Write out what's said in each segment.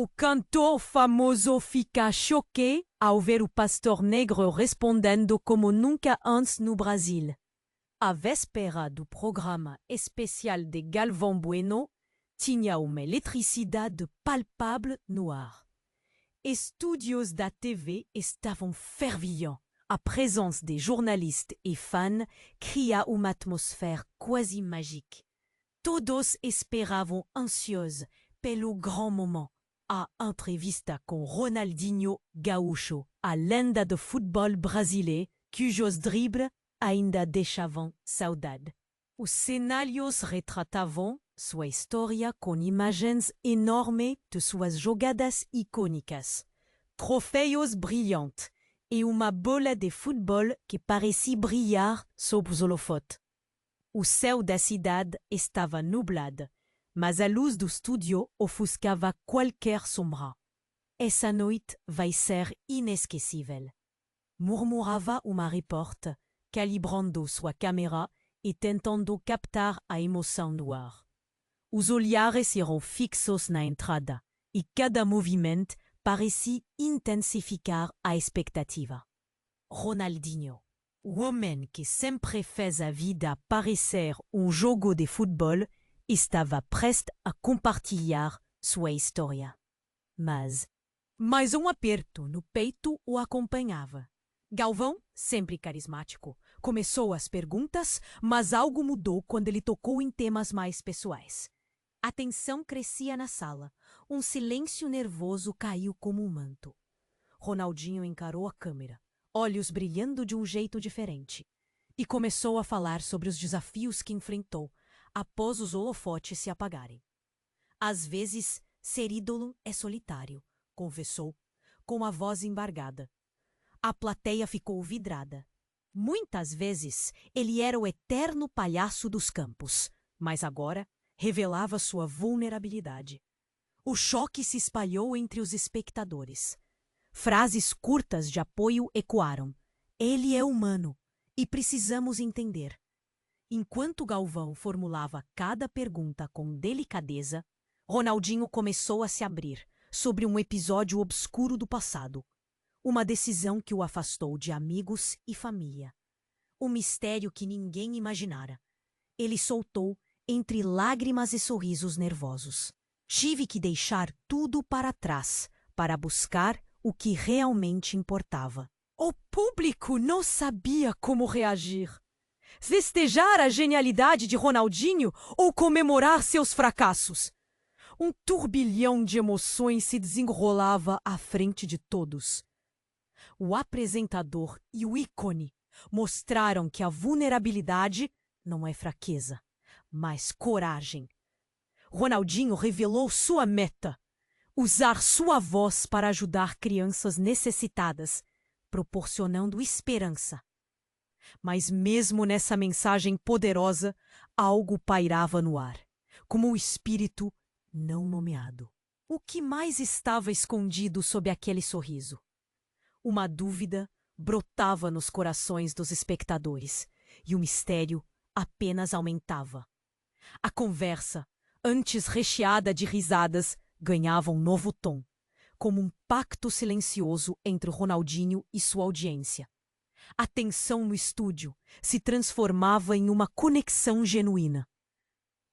O cantor famoso fica choqué ao ver o pastor negro respondendo como nunca antes no Brasil. À véspera do programa especial de Galvão Bueno, tinha uma eletricidade palpável no ar. Estúdios da TV estavam fervilhants. A presença de jornalistas e fãs cria uma atmosfera quase mágica. Todos esperavam ansiosos pelo grande momento. A entrevista com Ronaldinho Gaúcho, a lenda do futebol brasileiro, cujos dribles ainda deixavam saudade. Os cenários retratavam sua história com imagens enormes de suas jogadas icônicas, troféus brilhantes e uma bola de futebol que parecia brilhar sob os holofotes. O céu da cidade estava nublado, mas a luz do estúdio ofuscava qualquer sombra. Essa noite vai ser inesquecível, murmurava uma repórter, calibrando sua câmera e tentando captar a emoção do ar. Os olhares eram fixos na entrada, e cada movimento parecia intensificar a expectativa. Ronaldinho, o homem que sempre fez a vida parecer jogo de futebol, estava prestes a compartilhar sua história. Mas um aperto no peito o acompanhava. Galvão, sempre carismático, começou as perguntas, mas algo mudou quando ele tocou em temas mais pessoais. A tensão crescia na sala. Um silêncio nervoso caiu como um manto. Ronaldinho encarou a câmera, olhos brilhando de um jeito diferente, e começou a falar sobre os desafios que enfrentou após os holofotes se apagarem. Às vezes, ser ídolo é solitário, confessou, com a voz embargada. A plateia ficou vidrada. Muitas vezes, ele era o eterno palhaço dos campos, mas agora revelava sua vulnerabilidade. O choque se espalhou entre os espectadores. Frases curtas de apoio ecoaram. Ele é humano e precisamos entender. Enquanto Galvão formulava cada pergunta com delicadeza, Ronaldinho começou a se abrir sobre um episódio obscuro do passado. Uma decisão que o afastou de amigos e família. Um mistério que ninguém imaginara. Ele soltou entre lágrimas e sorrisos nervosos. Tive que deixar tudo para trás para buscar o que realmente importava. O público não sabia como reagir. Festejar a genialidade de Ronaldinho ou comemorar seus fracassos? Um turbilhão de emoções se desenrolava à frente de todos. O apresentador e o ícone mostraram que a vulnerabilidade não é fraqueza, mas coragem. Ronaldinho revelou sua meta: usar sua voz para ajudar crianças necessitadas, proporcionando esperança. Mas mesmo nessa mensagem poderosa, algo pairava no ar, como o espírito não nomeado. O que mais estava escondido sob aquele sorriso? Uma dúvida brotava nos corações dos espectadores, e o mistério apenas aumentava. A conversa, antes recheada de risadas, ganhava um novo tom, como um pacto silencioso entre Ronaldinho e sua audiência. A tensão no estúdio se transformava em uma conexão genuína.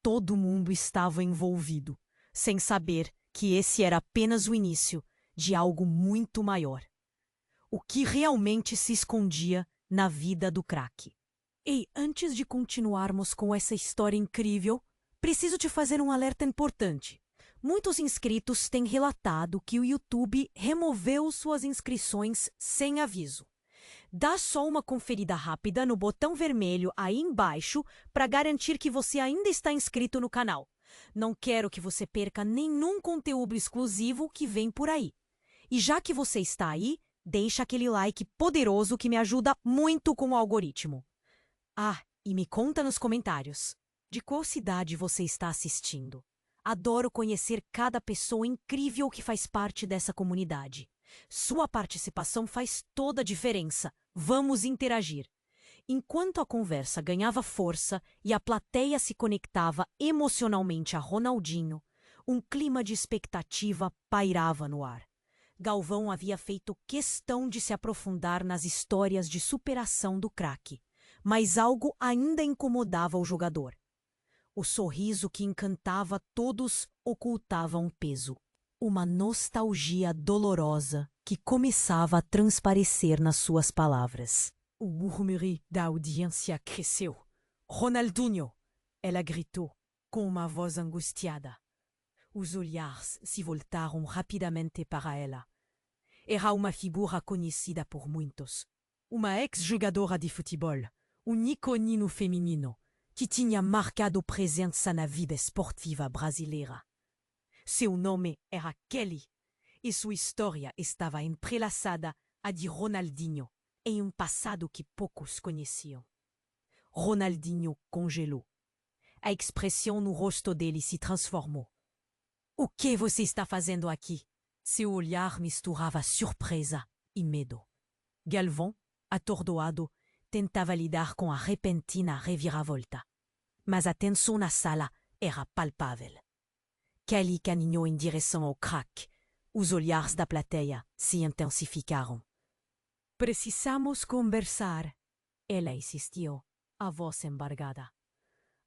Todo mundo estava envolvido, sem saber que esse era apenas o início de algo muito maior. O que realmente se escondia na vida do craque. E antes de continuarmos com essa história incrível, preciso te fazer um alerta importante. Muitos inscritos têm relatado que o YouTube removeu suas inscrições sem aviso. Dá só uma conferida rápida no botão vermelho aí embaixo para garantir que você ainda está inscrito no canal. Não quero que você perca nenhum conteúdo exclusivo que vem por aí. E já que você está aí, deixa aquele like poderoso que me ajuda muito com o algoritmo. Ah, e me conta nos comentários, de qual cidade você está assistindo? Adoro conhecer cada pessoa incrível que faz parte dessa comunidade. Sua participação faz toda a diferença. Vamos interagir. Enquanto a conversa ganhava força e a plateia se conectava emocionalmente a Ronaldinho, Um clima de expectativa pairava no ar. Galvão havia feito questão de se aprofundar nas histórias de superação do craque, mas algo ainda incomodava o jogador. O sorriso que encantava todos ocultava um peso. Uma nostalgia dolorosa que começava a transparecer nas suas palavras. O murmúrio da audiência cresceu. Ronaldinho! Ela gritou, com uma voz angustiada. Os olhares se voltaram rapidamente para ela. Era uma figura conhecida por muitos. Uma ex-jogadora de futebol, um ícone no feminino, que tinha marcado presença na vida esportiva brasileira. Seu nome era Kelly, e sua história estava entrelaçada à de Ronaldinho, em um passado que poucos conheciam. Ronaldinho congelou. A expressão no rosto dele se transformou. O que você está fazendo aqui? Seu olhar misturava surpresa e medo. Galvão, atordoado, tentava lidar com a repentina reviravolta. Mas a tensão na sala era palpável. Kelly caminhou em direção ao crack. Os olhares da plateia se intensificaram. Precisamos conversar. Ela insistiu, a voz embargada.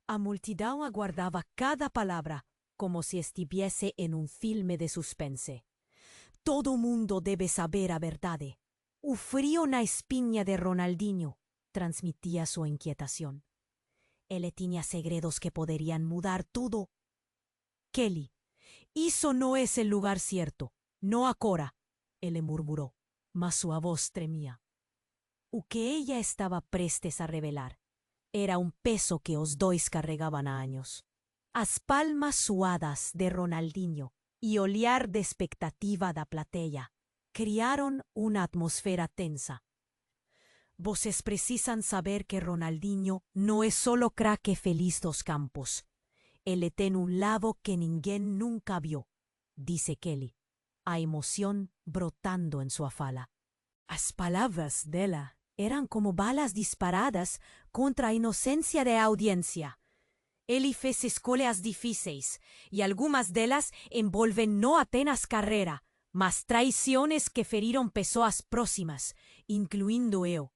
A multidão aguardava cada palavra como se estivesse em um filme de suspense. Todo mundo debe saber a verdade. O frio na espinha de Ronaldinho transmitia sua inquietação. Ele tinha segredos que poderiam mudar tudo. Kelly, isso não é o lugar certo. Não agora, ele murmurou, mas sua voz tremia. O que ela estava prestes a revelar era um peso que os dois carregavam há anos. As palmas suadas de Ronaldinho e o olhar de expectativa da plateia criaram uma atmosfera tensa. Vocês precisam saber que Ronaldinho não é solo craque feliz dos campos. Ele tem um lado que ninguém nunca viu, disse Kelly, a emoção brotando em sua fala. As palavras dela eram como balas disparadas contra a inocência da audiência. Ele fez escolhas difíceis, e algumas delas envolvem não apenas carreira, mas traições que feriram pessoas próximas, incluindo eu.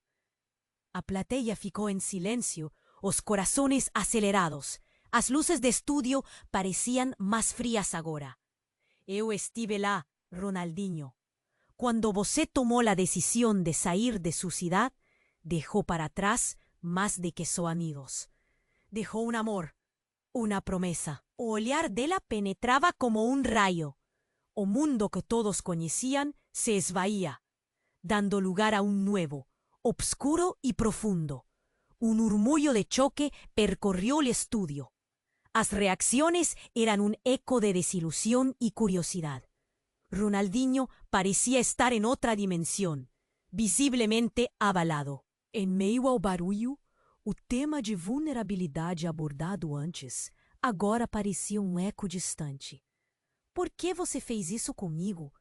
A plateia ficou em silêncio, os corações acelerados. As luzes de estúdio pareciam mais frias agora. Eu estive lá, Ronaldinho. Quando você tomou a decisão de sair de sua cidade, deixou para trás mais do que só amigos. Deixou um amor, uma promessa. O olhar dela penetrava como um raio. O mundo que todos conheciam se esvaía, dando lugar a um novo, obscuro e profundo. Um murmúrio de choque percorrió o estúdio. As reacciones eran un eco de desilusión y curiosidad. Ronaldinho parecía estar en otra dimensión, visiblemente abalado. Em meio ao barulho, o tema de vulnerabilidade abordado antes agora parecia um eco distante. Por que você fez isso comigo?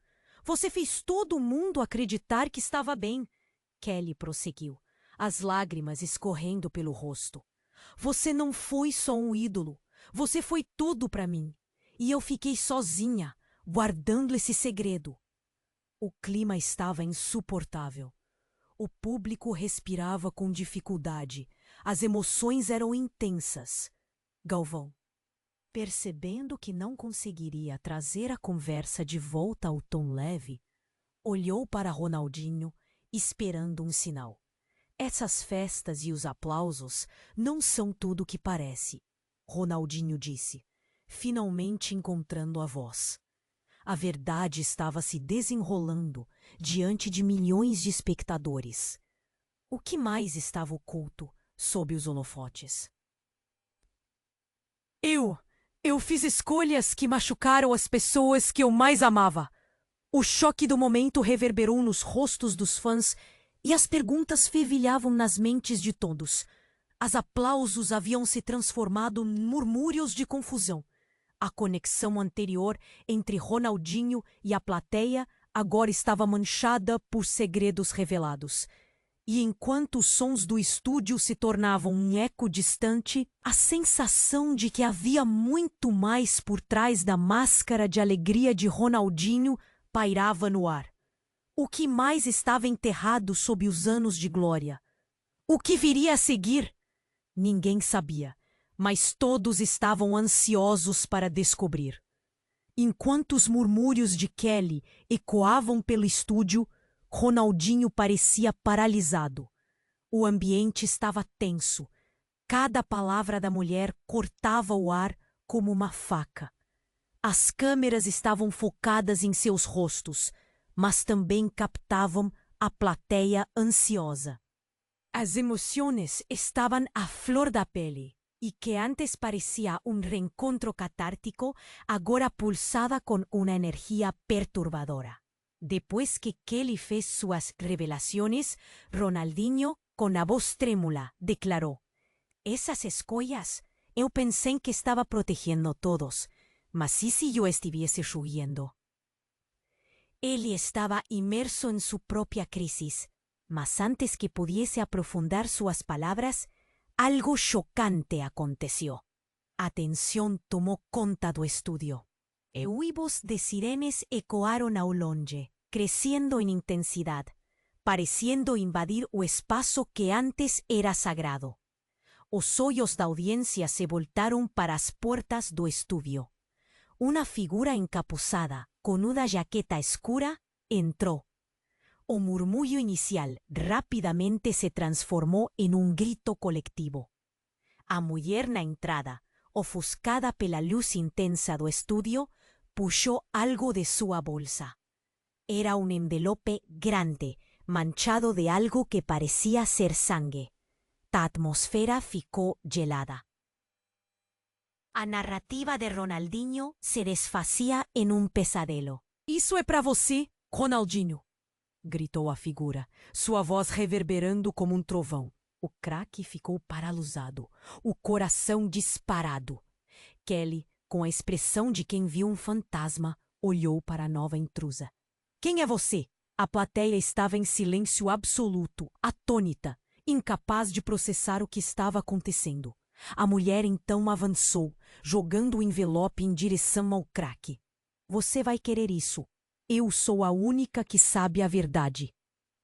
Você fez todo mundo acreditar que estava bem. Kelly prosseguiu, as lágrimas escorrendo pelo rosto. Você não foi só um ídolo. Você foi tudo para mim, e eu fiquei sozinha, guardando esse segredo. O clima estava insuportável. O público respirava com dificuldade. As emoções eram intensas. Galvão, percebendo que não conseguiria trazer a conversa de volta ao tom leve, olhou para Ronaldinho, esperando um sinal. Essas festas e os aplausos não são tudo o que parece. Ronaldinho disse, finalmente encontrando a voz. A verdade estava se desenrolando diante de milhões de espectadores. O que mais estava oculto sob os holofotes? Eu fiz escolhas que machucaram as pessoas que eu mais amava. O choque do momento reverberou nos rostos dos fãs e as perguntas fervilhavam nas mentes de todos. Os aplausos haviam se transformado em murmúrios de confusão. A conexão anterior entre Ronaldinho e a plateia agora estava manchada por segredos revelados. E enquanto os sons do estúdio se tornavam um eco distante, a sensação de que havia muito mais por trás da máscara de alegria de Ronaldinho pairava no ar. O que mais estava enterrado sob os anos de glória? O que viria a seguir? Ninguém sabia, mas todos estavam ansiosos para descobrir. Enquanto os murmúrios de Kelly ecoavam pelo estúdio, Ronaldinho parecia paralisado. O ambiente estava tenso. Cada palavra da mulher cortava o ar como uma faca. As câmeras estavam focadas em seus rostos, mas também captavam a plateia ansiosa. As emoções estavam à flor da pele, e que antes parecia um reencontro catártico, agora pulsava com uma energia perturbadora. Depois que Kelly fez suas revelações, Ronaldinho, com a voz trêmula, declarou: "Essas escolhas, eu pensei que estava protegendo todos, mas e se eu estivesse julgando?" Ele estava imerso em sua própria crise, mas antes que pudiese aprofundar suas palavras, algo chocante aconteceu. A tensão tomou conta do estúdio. Uivos de sirenes ecoaram ao longe, crescendo em intensidade, parecendo invadir o espaço que antes era sagrado. Os olhos da audiência se voltaram para as portas do estúdio. Uma figura encapuçada, com uma jaqueta escura, entrou. O murmullo inicial rapidamente se transformou em um grito coletivo. A mulher na entrada, ofuscada pela luz intensa do estúdio, puxou algo de sua bolsa. Era um envelope grande, manchado de algo que parecia ser sangue. A atmosfera ficou gelada. A narrativa de Ronaldinho se desfazia em um pesadelo. "Isso é para você, Ronaldinho!" gritou a figura, sua voz reverberando como um trovão. O craque ficou paralisado, o coração disparado. Kelly, com a expressão de quem viu um fantasma, olhou para a nova intrusa. "Quem é você?" A plateia estava em silêncio absoluto, atônita, incapaz de processar o que estava acontecendo. A mulher então avançou, jogando o envelope em direção ao craque. "Você vai querer isso. Eu sou a única que sabe a verdade."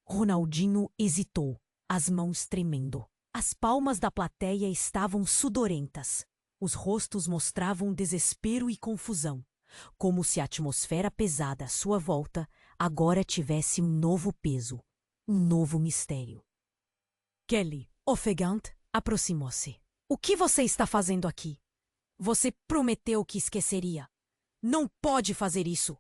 Ronaldinho hesitou, as mãos tremendo. As palmas da plateia estavam sudorentas. Os rostos mostravam desespero e confusão, como se a atmosfera pesada à sua volta agora tivesse um novo peso, um novo mistério. Kelly, ofegante, aproximou-se. "O que você está fazendo aqui? Você prometeu que esqueceria. Não pode fazer isso."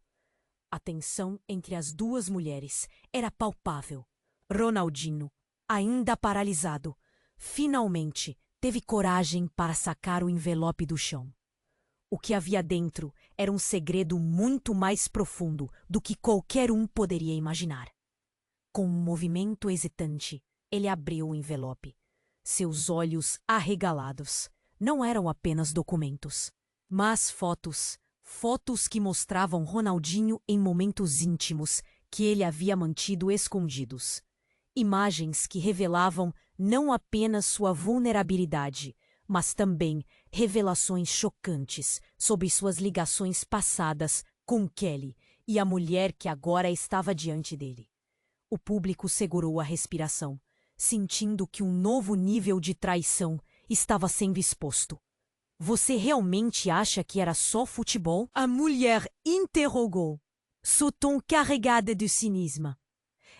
A tensão entre as duas mulheres era palpável. Ronaldinho, ainda paralisado, finalmente teve coragem para sacar o envelope do chão. O que havia dentro era um segredo muito mais profundo do que qualquer um poderia imaginar. Com um movimento hesitante, ele abriu o envelope. Seus olhos arregalados não eram apenas documentos, mas fotos que mostravam Ronaldinho em momentos íntimos que ele havia mantido escondidos. Imagens que revelavam não apenas sua vulnerabilidade, mas também revelações chocantes sobre suas ligações passadas com Kelly e a mulher que agora estava diante dele. O público segurou a respiração, sentindo que um novo nível de traição estava sendo exposto. "Você realmente acha que era só futebol?" A mulher interrogou, seu tom carregado de cinismo.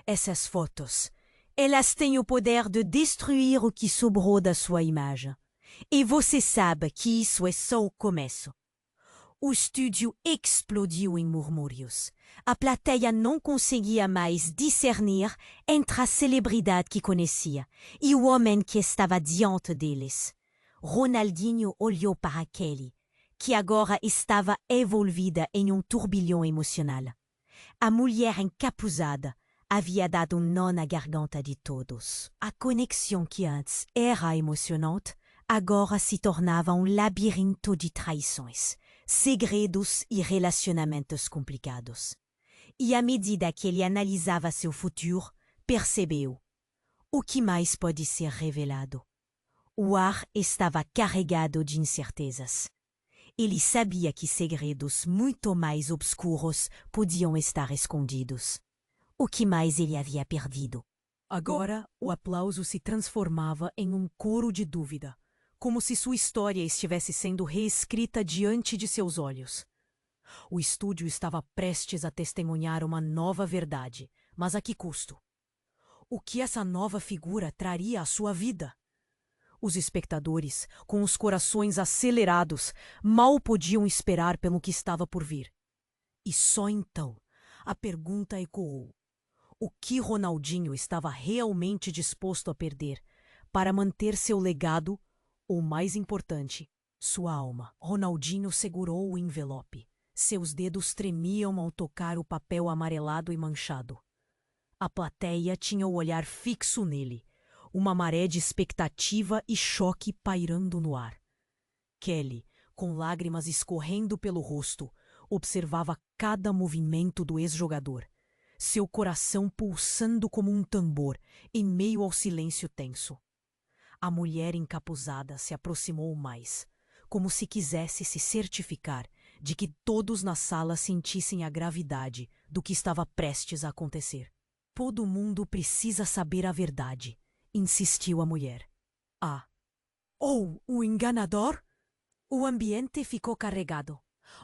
"Essas fotos, elas têm o poder de destruir o que sobrou da sua imagem. E você sabe que isso é só o começo." O estúdio explodiu em murmúrios. A plateia não conseguia mais discernir entre a celebridade que conhecia e o homem que estava diante deles. Ronaldinho olhou para Kelly, que agora estava envolvida em um turbilhão emocional. A mulher encapuzada havia dado um nó na garganta de todos. A conexão que antes era emocionante agora se tornava um labirinto de traições, segredos e relacionamentos complicados. E à medida que ele analisava seu futuro, percebeu: O que mais pode ser revelado? O ar estava carregado de incertezas. Ele sabia que segredos muito mais obscuros podiam estar escondidos. O que mais ele havia perdido? Agora, o aplauso se transformava em um coro de dúvida, como se sua história estivesse sendo reescrita diante de seus olhos. O estúdio estava prestes a testemunhar uma nova verdade, mas a que custo? O que essa nova figura traria à sua vida? Os espectadores, com os corações acelerados, mal podiam esperar pelo que estava por vir. E só então a pergunta ecoou: o que Ronaldinho estava realmente disposto a perder para manter seu legado, ou mais importante, sua alma? Ronaldinho segurou o envelope. Seus dedos tremiam ao tocar o papel amarelado e manchado. A plateia tinha o olhar fixo nele, uma maré de expectativa e choque pairando no ar. Kelly, com lágrimas escorrendo pelo rosto, observava cada movimento do ex-jogador, seu coração pulsando como um tambor em meio ao silêncio tenso. A mulher encapuzada se aproximou mais, como se quisesse se certificar de que todos na sala sentissem a gravidade do que estava prestes a acontecer. Todo mundo precisa saber a verdade, insistiu a mulher. Ah, ou o enganador? O ambiente ficou carregado.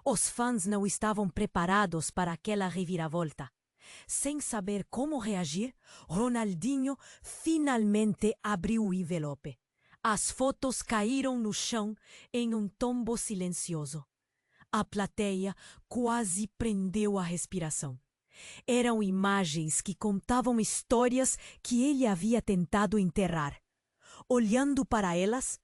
Os fãs não estavam preparados para aquela reviravolta. Sem saber como reagir, Ronaldinho finalmente abriu o envelope. As fotos caíram no chão em um tombo silencioso. A plateia quase prendeu a respiração. Eram imagens que contavam histórias que ele havia tentado enterrar. Olhando para elas,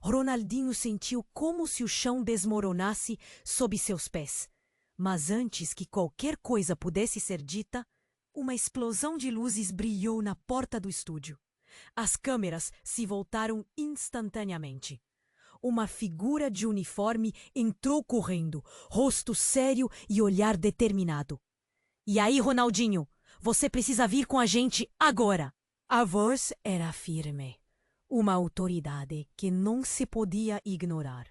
Ronaldinho sentiu como se o chão desmoronasse sob seus pés. Mas antes que qualquer coisa pudesse ser dita, uma explosão de luzes brilhou na porta do estúdio. As câmeras se voltaram instantaneamente. Uma figura de uniforme entrou correndo, rosto sério e olhar determinado. E aí, Ronaldinho, você precisa vir com a gente agora. A voz era firme, uma autoridade que não se podia ignorar.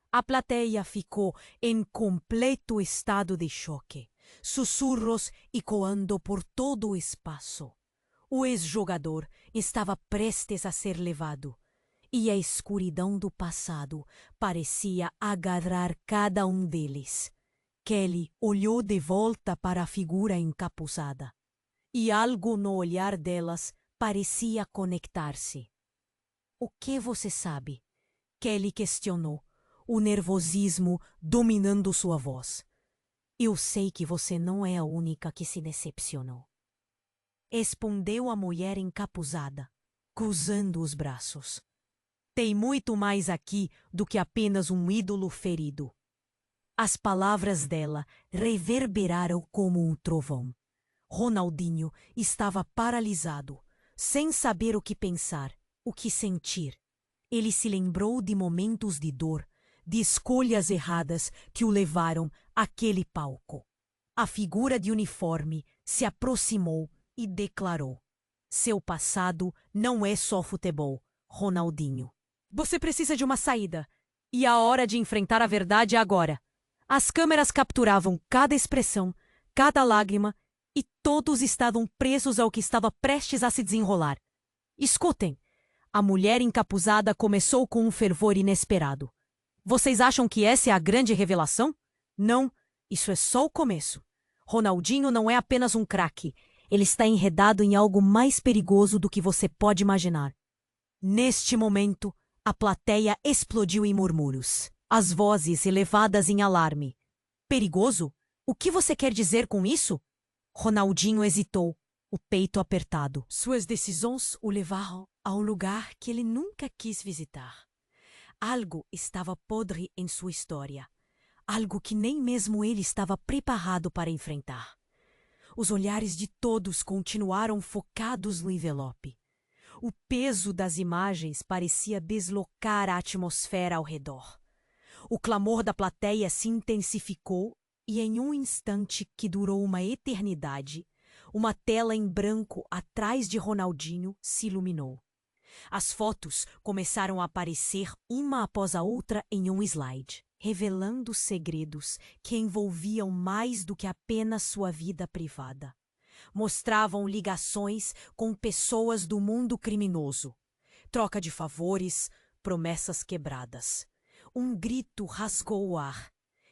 A plateia ficou em completo estado de choque, sussurros ecoando por todo o espaço. O ex-jogador estava prestes a ser levado, e a escuridão do passado parecia agarrar cada um deles. Kelly olhou de volta para a figura encapuzada, e algo no olhar delas parecia conectar-se. O que você sabe? Kelly questionou, o nervosismo dominando sua voz. Eu sei que você não é a única que se decepcionou. Respondeu a mulher encapuzada, cruzando os braços. Tem muito mais aqui do que apenas um ídolo ferido. As palavras dela reverberaram como um trovão. Ronaldinho estava paralisado, sem saber o que pensar, o que sentir. Ele se lembrou de momentos de dor, de escolhas erradas que o levaram àquele palco. A figura de uniforme se aproximou e declarou: seu passado não é só futebol, Ronaldinho. Você precisa de uma saída, e a hora de enfrentar a verdade é agora. As câmeras capturavam cada expressão, cada lágrima, e todos estavam presos ao que estava prestes a se desenrolar. Escutem! A mulher encapuzada começou com um fervor inesperado. Vocês acham que essa é a grande revelação? Não, isso é só o começo. Ronaldinho não é apenas um craque. Ele está enredado em algo mais perigoso do que você pode imaginar. Neste momento, a plateia explodiu em murmúrios. As vozes elevadas em alarme. Perigoso? O que você quer dizer com isso? Ronaldinho hesitou, o peito apertado. Suas decisões o levaram a um lugar que ele nunca quis visitar. Algo estava podre em sua história. Algo que nem mesmo ele estava preparado para enfrentar. Os olhares de todos continuaram focados no envelope. O peso das imagens parecia deslocar a atmosfera ao redor. O clamor da plateia se intensificou e, em um instante que durou uma eternidade, Uma tela em branco atrás de Ronaldinho se iluminou. As fotos começaram a aparecer uma após a outra em um slide, revelando segredos que envolviam mais do que apenas sua vida privada. Mostravam ligações com pessoas do mundo criminoso, troca de favores, promessas quebradas. Um grito rasgou o ar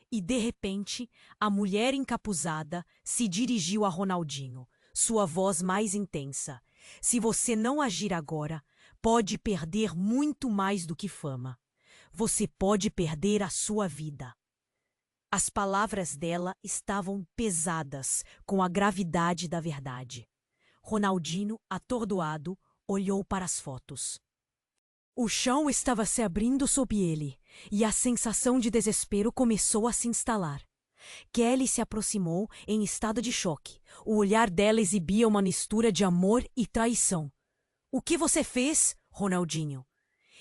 e, de repente, a mulher encapuzada se dirigiu a Ronaldinho, sua voz mais intensa. Se você não agir agora, pode perder muito mais do que fama. Você pode perder a sua vida. As palavras dela estavam pesadas com a gravidade da verdade. Ronaldinho, atordoado, olhou para as fotos. O chão estava se abrindo sob ele, e a sensação de desespero começou a se instalar. Kelly se aproximou em estado de choque. O olhar dela exibia uma mistura de amor e traição. "O que você fez, Ronaldinho?"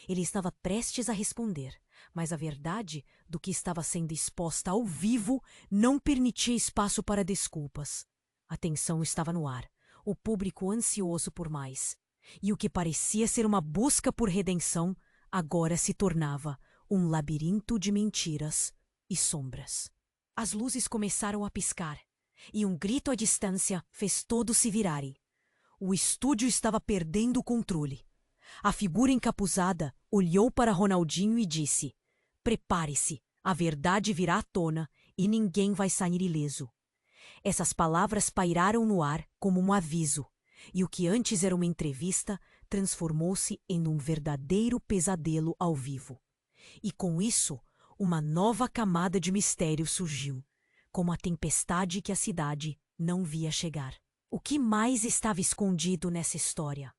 Ele estava prestes a responder, mas a verdade do que estava sendo exposta ao vivo não permitia espaço para desculpas. A tensão estava no ar, o público ansioso por mais. E o que parecia ser uma busca por redenção, agora se tornava um labirinto de mentiras e sombras. As luzes começaram a piscar, e um grito à distância fez todos se virarem. O estúdio estava perdendo o controle. A figura encapuzada olhou para Ronaldinho e disse: "Prepare-se, a verdade virá à tona e ninguém vai sair ileso." Essas palavras pairaram no ar como um aviso, e o que antes era uma entrevista transformou-se em um verdadeiro pesadelo ao vivo. E com isso, uma nova camada de mistério surgiu, como a tempestade que a cidade não via chegar. O que mais estava escondido nessa história?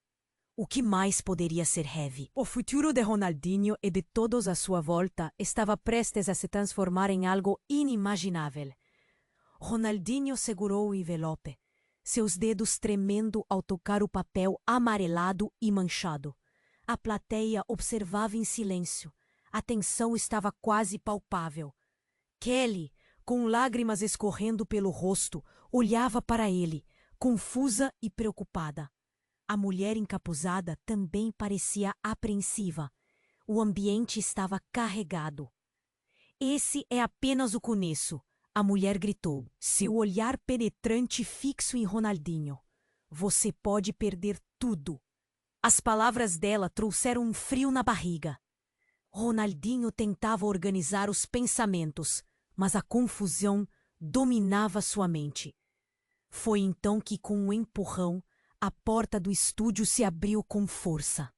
O que mais poderia ser heavy? O futuro de Ronaldinho e de todos à sua volta estava prestes a se transformar em algo inimaginável. Ronaldinho segurou o envelope, seus dedos tremendo ao tocar o papel amarelado e manchado. A plateia observava em silêncio. A tensão estava quase palpável. Kelly, com lágrimas escorrendo pelo rosto, olhava para ele, confusa e preocupada. A mulher encapuzada também parecia apreensiva. O ambiente estava carregado. "Esse é apenas o começo", a mulher gritou, seu olhar penetrante fixo em Ronaldinho. "Você pode perder tudo." As palavras dela trouxeram um frio na barriga. Ronaldinho tentava organizar os pensamentos, mas a confusão dominava sua mente. Foi então que, com um empurrão, a porta do estúdio se abriu com força.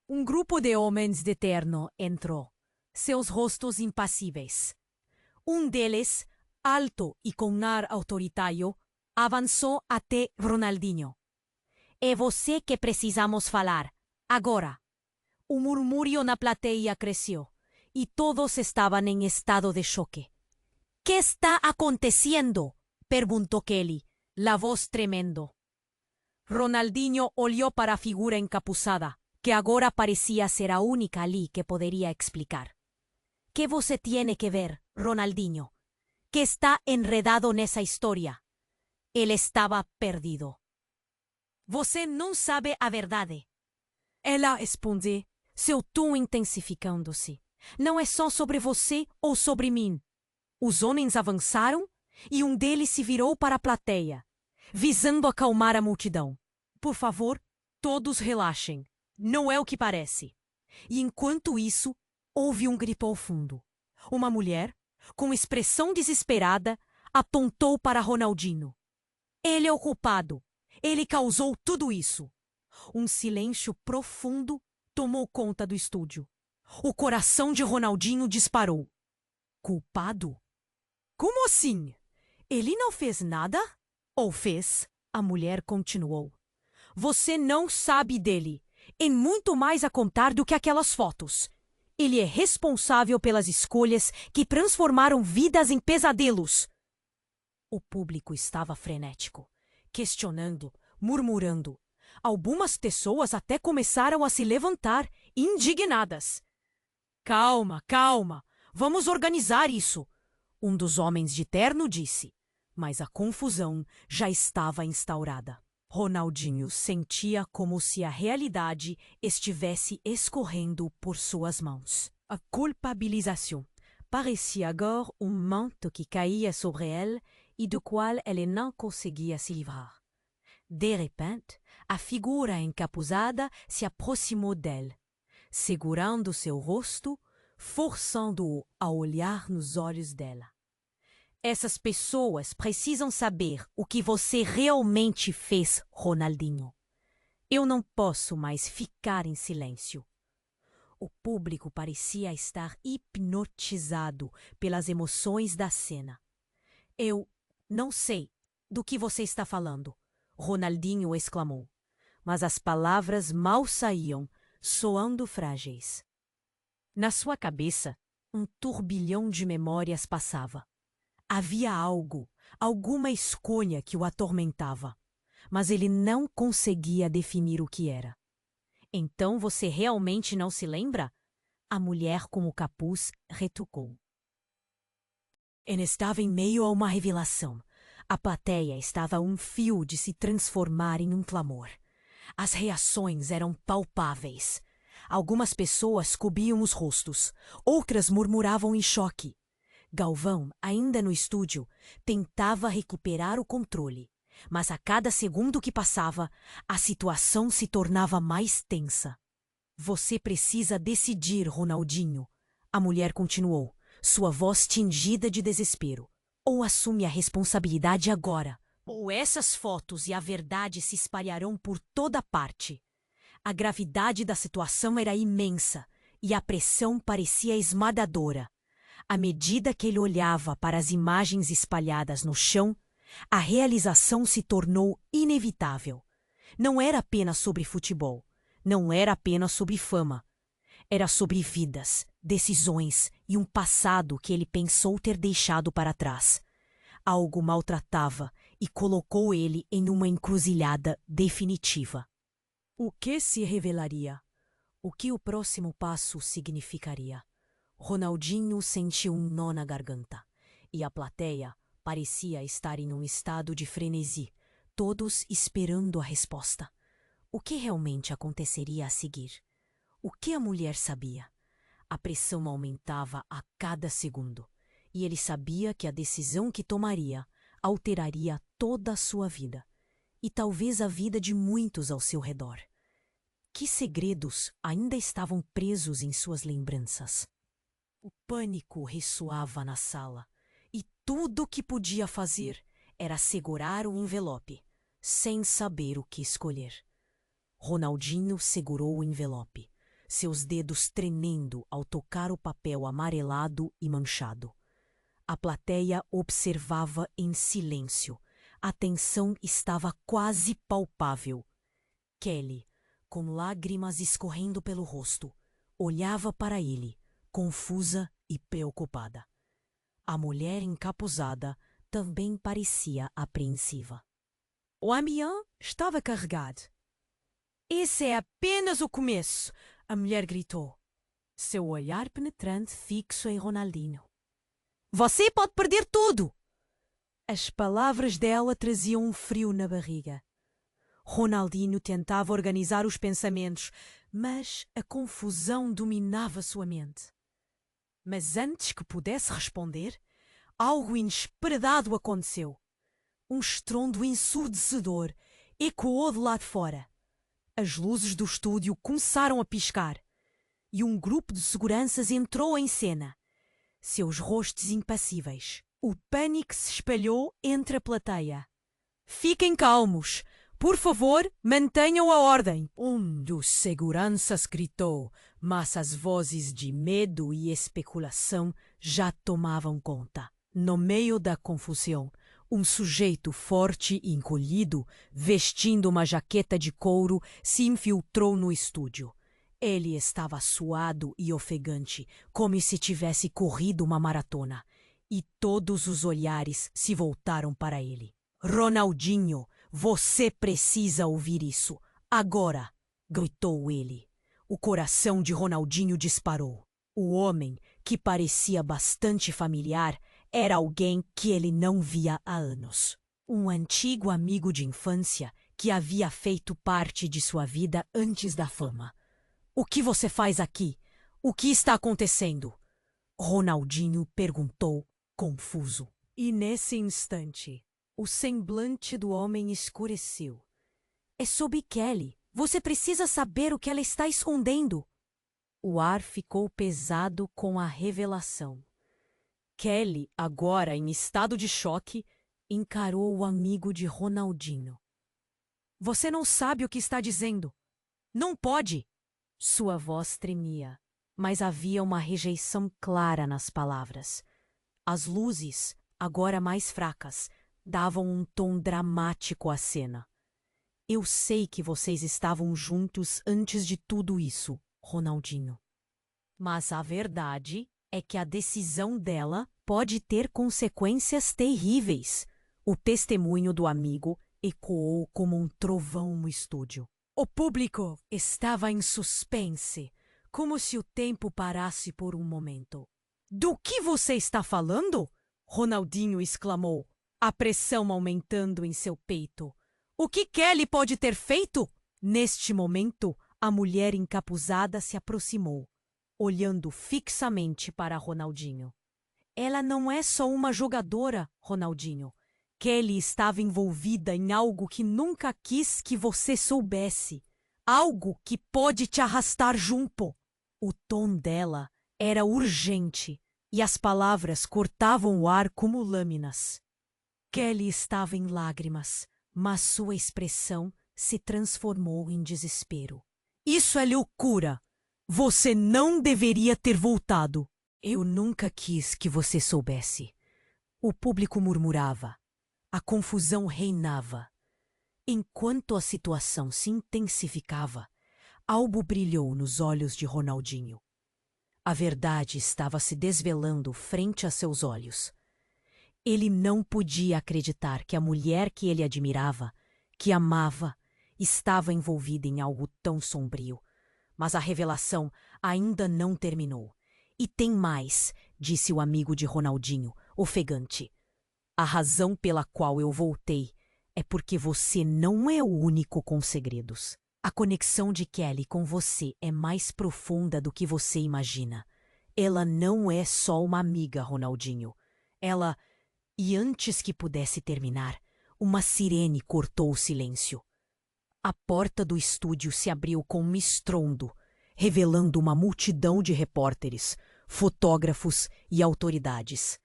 Um grupo de homens de terno entrou, seus rostos impassíveis. Um deles, alto e com ar autoritário, avançou até Ronaldinho. "É você que precisamos falar, agora." O murmúrio na plateia cresceu, e todos estavam em estado de choque. "¿Qué está acontecendo?" perguntou Kelly, la voz tremendo. Ronaldinho olhou para a figura encapuzada, que agora parecia ser a única ali que poderia explicar. "¿Qué você tiene que ver, Ronaldinho? Que está enredado nessa história?" Ele estava perdido. "Você não sabe a verdade." Ela respondeu, seu tom intensificando-se. "Não é só sobre você ou sobre mim." Os homens avançaram e um deles se virou para a plateia, visando acalmar a multidão. "Por favor, todos relaxem. Não é o que parece." E enquanto isso, houve um grito ao fundo. Uma mulher, com expressão desesperada, apontou para Ronaldinho. "Ele é o culpado. Ele causou tudo isso." Um silêncio profundo tomou conta do estúdio. O coração de Ronaldinho disparou. "Culpado? Como assim? Ele não fez nada? Ou fez?" A mulher continuou. "Você não sabe dele. Tem muito mais a contar do que aquelas fotos. Ele é responsável pelas escolhas que transformaram vidas em pesadelos." O público estava frenético, questionando, murmurando. Algumas pessoas até começaram a se levantar, indignadas. Calma, vamos organizar isso." Um dos homens de terno disse. Mas a confusão já estava instaurada. Ronaldinho sentia como se a realidade estivesse escorrendo por suas mãos. A culpabilização parecia agora um manto que caía sobre ele e do qual ele não conseguia se livrar. De repente, a figura encapuzada se aproximou dele, segurando seu rosto, forçando-o a olhar nos olhos dela. Essas pessoas precisam saber o que você realmente fez, Ronaldinho. Eu não posso mais ficar em silêncio. O público parecia estar hipnotizado pelas emoções da cena. Eu não sei do que você está falando, Ronaldinho exclamou, mas as palavras mal saíam, soando frágeis. Na sua cabeça, um turbilhão de memórias passava. Havia algo, alguma escolha que o atormentava, mas ele não conseguia definir o que era. Então você realmente não se lembra? A mulher com o capuz retrucou. Ele estava em meio a uma revelação. A plateia estava a um fio de se transformar em um clamor. As reações eram palpáveis. Algumas pessoas cobriam os rostos, outras murmuravam em choque. Galvão, ainda no estúdio, tentava recuperar o controle, mas a cada segundo que passava, a situação se tornava mais tensa. Você precisa decidir, Ronaldinho, a mulher continuou, sua voz tingida de desespero. Ou assume a responsabilidade agora, ou essas fotos e a verdade se espalharão por toda parte. A gravidade da situação era imensa e a pressão parecia esmagadora. À medida que ele olhava para as imagens espalhadas no chão, a realização se tornou inevitável. Não era apenas sobre futebol, não era apenas sobre fama. Era sobre vidas, decisões e um passado que ele pensou ter deixado para trás. Algo maltratava e colocou ele em uma encruzilhada definitiva. O que se revelaria? O que o próximo passo significaria? Ronaldinho sentiu um nó na garganta, e a plateia parecia estar em um estado de frenesi, todos esperando a resposta. O que realmente aconteceria a seguir? O que a mulher sabia? A pressão aumentava a cada segundo, e ele sabia que a decisão que tomaria alteraria toda a sua vida, e talvez a vida de muitos ao seu redor. Que segredos ainda estavam presos em suas lembranças? O pânico ressoava na sala, e tudo o que podia fazer era segurar o envelope, sem saber o que escolher. Ronaldinho segurou o envelope, seus dedos tremendo ao tocar o papel amarelado e manchado. A plateia observava em silêncio. A tensão estava quase palpável. Kelly, com lágrimas escorrendo pelo rosto, olhava para ele, confusa e preocupada. A mulher encapuzada também parecia apreensiva. O avião estava carregado. Esse é apenas o começo, a mulher gritou, seu olhar penetrante fixo em Ronaldinho. Você pode perder tudo! As palavras dela traziam um frio na barriga. Ronaldinho tentava organizar os pensamentos, mas a confusão dominava sua mente. Mas antes que pudesse responder, algo inesperado aconteceu. Um estrondo ensurdecedor ecoou de lá de fora. As luzes do estúdio começaram a piscar e um grupo de seguranças entrou em cena, seus rostos impassíveis. O pânico se espalhou entre a plateia. Fiquem calmos. Por favor, mantenham a ordem. Um dos seguranças gritou, mas as vozes de medo e especulação já tomavam conta. No meio da confusão, um sujeito forte e encolhido, vestindo uma jaqueta de couro, se infiltrou no estúdio. Ele estava suado e ofegante, como se tivesse corrido uma maratona. E todos os olhares se voltaram para ele. Ronaldinho, você precisa ouvir isso. Agora! Gritou ele. O coração de Ronaldinho disparou. O homem, que parecia bastante familiar, Era alguém que ele não via há anos. Um antigo amigo de infância que havia feito parte de sua vida antes da fama. O que você faz aqui? O que está acontecendo? Ronaldinho perguntou, confuso. E nesse instante, o semblante do homem escureceu. É sobre Kelly. Você precisa saber o que ela está escondendo. O ar ficou pesado com a revelação. Kelly, agora em estado de choque, encarou o amigo de Ronaldinho. Você não sabe o que está dizendo. Não pode! Sua voz tremia, mas havia uma rejeição clara nas palavras. As luzes, agora mais fracas, davam um tom dramático à cena. Eu sei que vocês estavam juntos antes de tudo isso, Ronaldinho. Mas a verdade é que a decisão dela pode ter consequências terríveis. O testemunho do amigo ecoou como um trovão no estúdio. O público estava em suspense, como se o tempo parasse por um momento. Do que você está falando? Ronaldinho exclamou, a pressão aumentando em seu peito. O que Kelly pode ter feito? Neste momento, a mulher encapuzada se aproximou, olhando fixamente para Ronaldinho. Ela não é só uma jogadora, Ronaldinho. Kelly estava envolvida em algo que nunca quis que você soubesse. Algo que pode te arrastar junto. O tom dela era urgente e as palavras cortavam o ar como lâminas. Kelly estava em lágrimas, mas sua expressão se transformou em desespero. Isso é loucura! Você não deveria ter voltado. Eu nunca quis que você soubesse. O público murmurava. A confusão reinava. Enquanto a situação se intensificava, algo brilhou nos olhos de Ronaldinho. A verdade estava se desvelando frente a seus olhos. Ele não podia acreditar que a mulher que ele admirava, que amava, estava envolvida em algo tão sombrio. Mas a revelação ainda não terminou. E tem mais, disse o amigo de Ronaldinho, ofegante. A razão pela qual eu voltei é porque você não é o único com segredos. A conexão de Kelly com você é mais profunda do que você imagina. Ela não é só uma amiga, Ronaldinho. Ela... E antes que pudesse terminar, uma sirene cortou o silêncio. A porta do estúdio se abriu com um estrondo, revelando uma multidão de repórteres, fotógrafos e autoridades.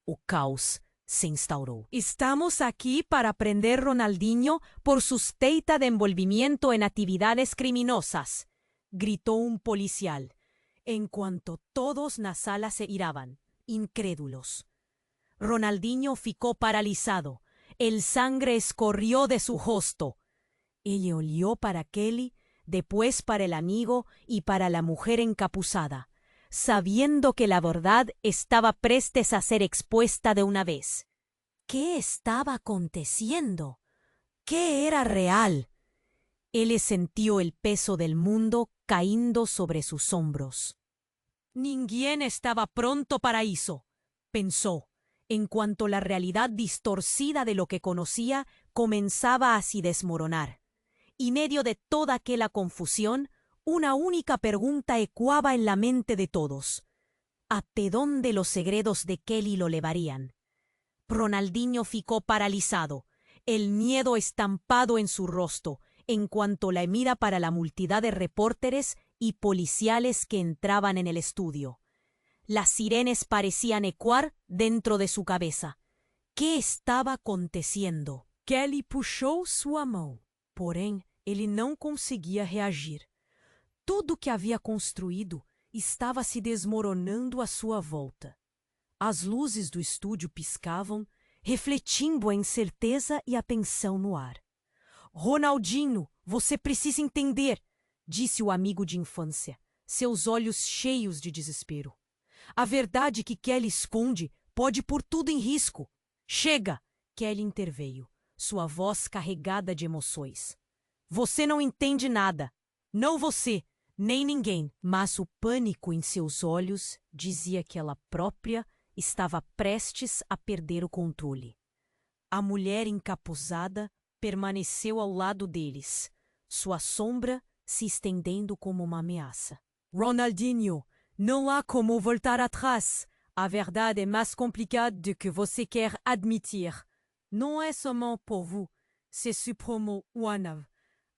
O caos se instaurou. Estamos aqui para prender Ronaldinho por suspeita de envolvimiento en actividades criminosas, gritó un policial, en cuanto todos na sala se iraban, incrédulos. Ronaldinho ficou paralisado. El sangre escorrió de su rostro. Ella olió para Kelly, después para el amigo y para la mujer encapuzada, sabiendo que la verdad estaba prestes a ser expuesta de una vez. ¿Qué estaba aconteciendo? ¿Qué era real? Él sintió el peso del mundo cayendo sobre sus hombros. Ninguém estaba pronto para eso, pensó, en cuanto la realidad distorcida de lo que conocía comenzaba a se desmoronar. Y medio de toda aquella confusión, una única pregunta ecoaba en la mente de todos. ¿Hasta dónde los segredos de Kelly lo llevarían? Ronaldinho ficó paralizado, el miedo estampado en su rostro, en cuanto la mira para la multitud de reporteres y policiales que entraban en el estudio. Las sirenes parecían ecoar dentro de su cabeza. ¿Qué estaba aconteciendo? Kelly puxou sua mão, porém ele não conseguia reagir. Tudo que havia construído estava se desmoronando à sua volta. As luzes do estúdio piscavam, refletindo a incerteza e a tensão no ar. Ronaldinho, você precisa entender, disse o amigo de infância, seus olhos cheios de desespero. A verdade que Kelly esconde pode pôr tudo em risco. Chega! Kelly interveio, sua voz carregada de emoções. Você não entende nada. Não você, nem ninguém. Mas o pânico em seus olhos dizia que ela própria estava prestes a perder o controle. A mulher encapuzada permaneceu ao lado deles, sua sombra se estendendo como uma ameaça. Ronaldinho, não há como voltar atrás. A verdade é mais complicada do que você quer admitir. Non est seulement pour vous, c'est supremo Wanave.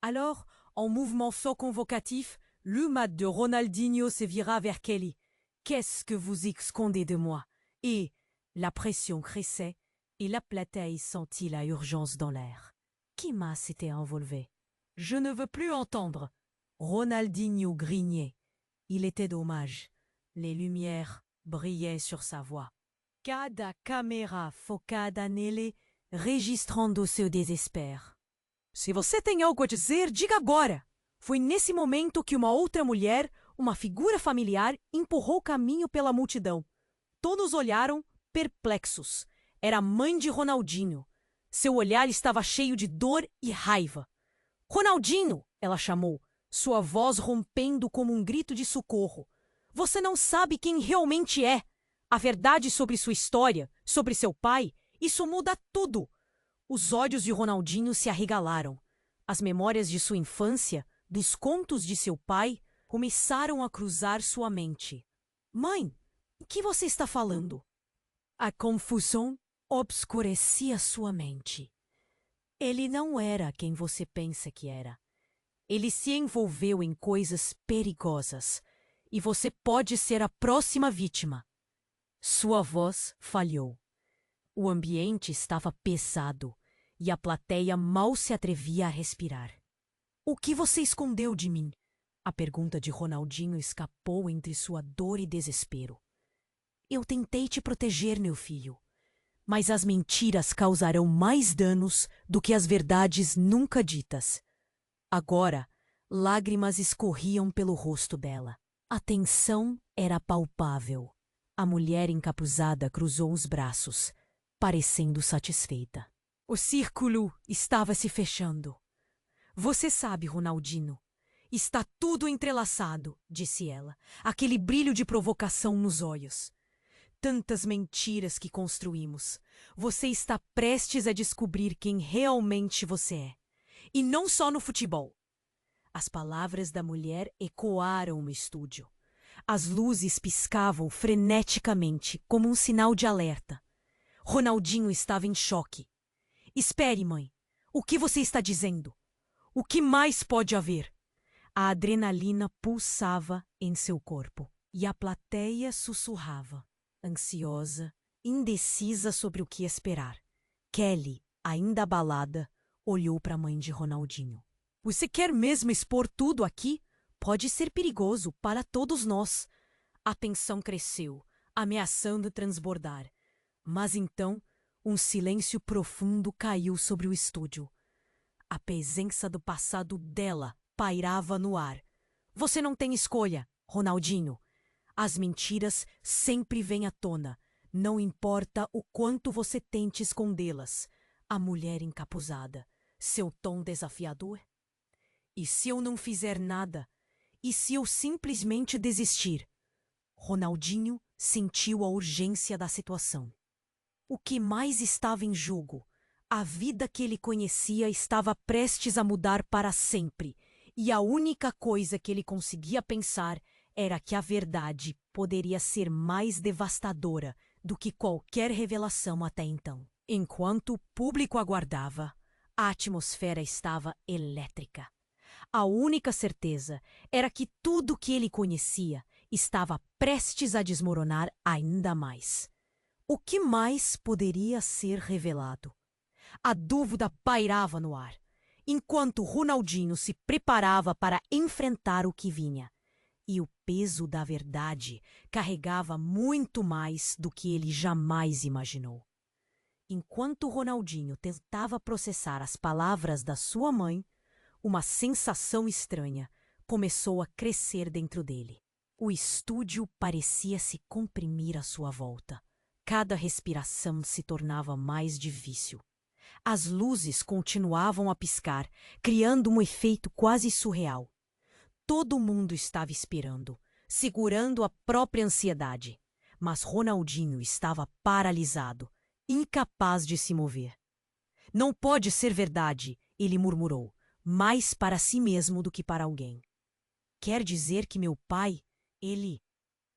Alors, en mouvement saut convocatif, le mat de Ronaldinho se vira vers Kelly. Qu'est-ce que vous escondez de moi? Et la pression crescait, et la plateille sentit la urgence dans l'air. Kima s'était envolvé. Je ne veux plus entendre. Ronaldinho grignait. Il était dommage. Les lumières brillaient sur sa voix. Cada câmera focada nele, registrando seu desespero. Se você tem algo a dizer, diga agora! Foi nesse momento que uma outra mulher, uma figura familiar, empurrou caminho pela multidão. Todos olharam, perplexos. Era a mãe de Ronaldinho. Seu olhar estava cheio de dor e raiva. Ronaldinho! Ela chamou, sua voz rompendo como um grito de socorro. Você não sabe quem realmente é. A verdade sobre sua história, sobre seu pai, isso muda tudo. Os olhos de Ronaldinho se arregalaram. As memórias de sua infância, dos contos de seu pai, começaram a cruzar sua mente. Mãe, o que você está falando? A confusão obscurecia sua mente. Ele não era quem você pensa que era. Ele se envolveu em coisas perigosas e você pode ser a próxima vítima. Sua voz falhou. O ambiente estava pesado e a plateia mal se atrevia a respirar. O que você escondeu de mim? A pergunta de Ronaldinho escapou entre sua dor e desespero. Eu tentei te proteger, meu filho, mas as mentiras causarão mais danos do que as verdades nunca ditas. Agora, lágrimas escorriam pelo rosto dela. A tensão era palpável. A mulher encapuzada cruzou os braços, parecendo satisfeita. O círculo estava se fechando. Você sabe, Ronaldinho, está tudo entrelaçado, disse ela, aquele brilho de provocação nos olhos. Tantas mentiras que construímos. Você está prestes a descobrir quem realmente você é. E não só no futebol. As palavras da mulher ecoaram no estúdio. As luzes piscavam freneticamente, como um sinal de alerta. Ronaldinho estava em choque. Espere, mãe. O que você está dizendo? O que mais pode haver? A adrenalina pulsava em seu corpo e a plateia sussurrava, ansiosa, indecisa sobre o que esperar. Kelly, ainda abalada, olhou para a mãe de Ronaldinho. Você quer mesmo expor tudo aqui? Pode ser perigoso para todos nós. A tensão cresceu, ameaçando transbordar. Mas então, um silêncio profundo caiu sobre o estúdio. A presença do passado dela pairava no ar. Você não tem escolha, Ronaldinho. As mentiras sempre vêm à tona. Não importa o quanto você tente escondê-las. A mulher encapuzada, seu tom desafiador. E se eu não fizer nada? E se eu simplesmente desistir? Ronaldinho sentiu a urgência da situação. O que mais estava em jogo? A vida que ele conhecia estava prestes a mudar para sempre, e a única coisa que ele conseguia pensar era que a verdade poderia ser mais devastadora do que qualquer revelação até então. Enquanto o público aguardava, a atmosfera estava elétrica. A única certeza era que tudo o que ele conhecia estava prestes a desmoronar ainda mais. O que mais poderia ser revelado? A dúvida pairava no ar, enquanto Ronaldinho se preparava para enfrentar o que vinha. E o peso da verdade carregava muito mais do que ele jamais imaginou. Enquanto Ronaldinho tentava processar as palavras da sua mãe, uma sensação estranha começou a crescer dentro dele. O estúdio parecia se comprimir à sua volta. Cada respiração se tornava mais difícil. As luzes continuavam a piscar, criando um efeito quase surreal. Todo mundo estava esperando, segurando a própria ansiedade. Mas Ronaldinho estava paralisado, incapaz de se mover. Não pode ser verdade, ele murmurou, mais para si mesmo do que para alguém. Quer dizer que meu pai, ele...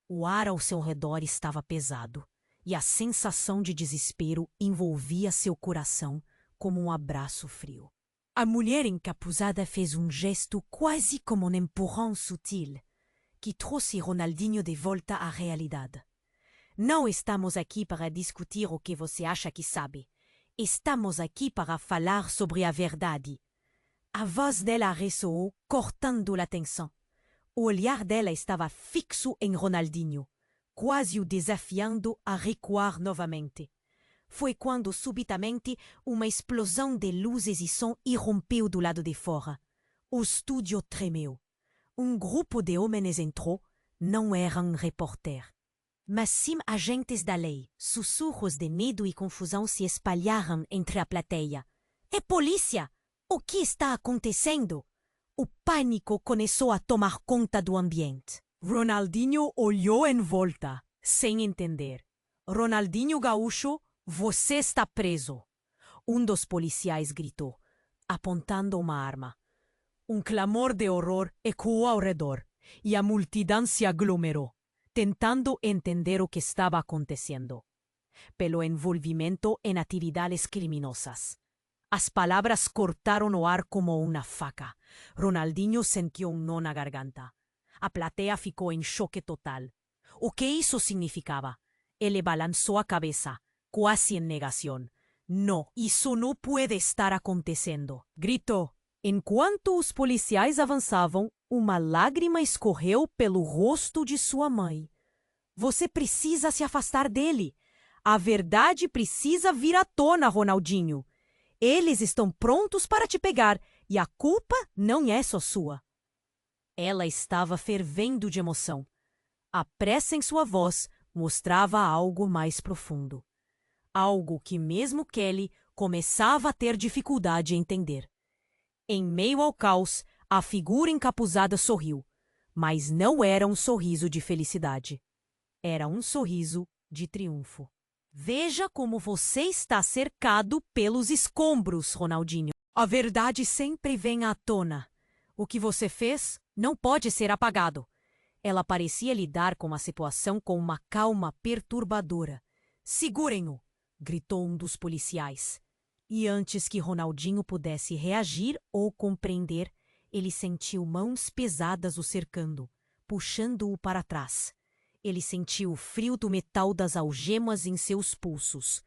O ar ao seu redor estava pesado, e a sensação de desespero envolvia seu coração como um abraço frio. A mulher encapuzada fez um gesto quase como um empurrão sutil, que trouxe Ronaldinho de volta à realidade. Não estamos aqui para discutir o que você acha que sabe. Estamos aqui para falar sobre a verdade. A voz dela ressoou, cortando a tensão. O olhar dela estava fixo em Ronaldinho, quase o desafiando a recuar novamente. Foi quando, subitamente, uma explosão de luzes e som irrompeu do lado de fora. O estúdio tremeu. Um grupo de homens entrou. Não eram repórter. Mas sim agentes da lei. Sussurros de medo e confusão se espalharam entre a plateia. É polícia! O que está acontecendo? O pânico começou a tomar conta do ambiente. Ronaldinho olhou em volta, sem entender. Ronaldinho Gaúcho, você está preso. Um dos policiais gritou, apontando uma arma. Um clamor de horror ecoou ao redor, e a multidão se aglomerou, tentando entender o que estava acontecendo. Pelo envolvimento em atividades criminosas. As palavras cortaram o ar como uma faca. Ronaldinho sentiu um nó na garganta. A plateia ficou em choque total. O que isso significava? Ele balançou a cabeça, quase em negação. Não, isso não pode estar acontecendo, gritou. Enquanto os policiais avançavam, uma lágrima escorreu pelo rosto de sua mãe. Você precisa se afastar dele. A verdade precisa vir à tona, Ronaldinho. Eles estão prontos para te pegar, e a culpa não é só sua. Ela estava fervendo de emoção. A pressa em sua voz mostrava algo mais profundo. Algo que mesmo Kelly começava a ter dificuldade em entender. Em meio ao caos, a figura encapuzada sorriu, mas não era um sorriso de felicidade. Era um sorriso de triunfo. Veja como você está cercado pelos escombros, Ronaldinho. A verdade sempre vem à tona. O que você fez não pode ser apagado. Ela parecia lidar com a situação com uma calma perturbadora. Segurem-o! Gritou um dos policiais. E antes que Ronaldinho pudesse reagir ou compreender, ele sentiu mãos pesadas o cercando, puxando-o para trás. Ele sentiu o frio do metal das algemas em seus pulsos.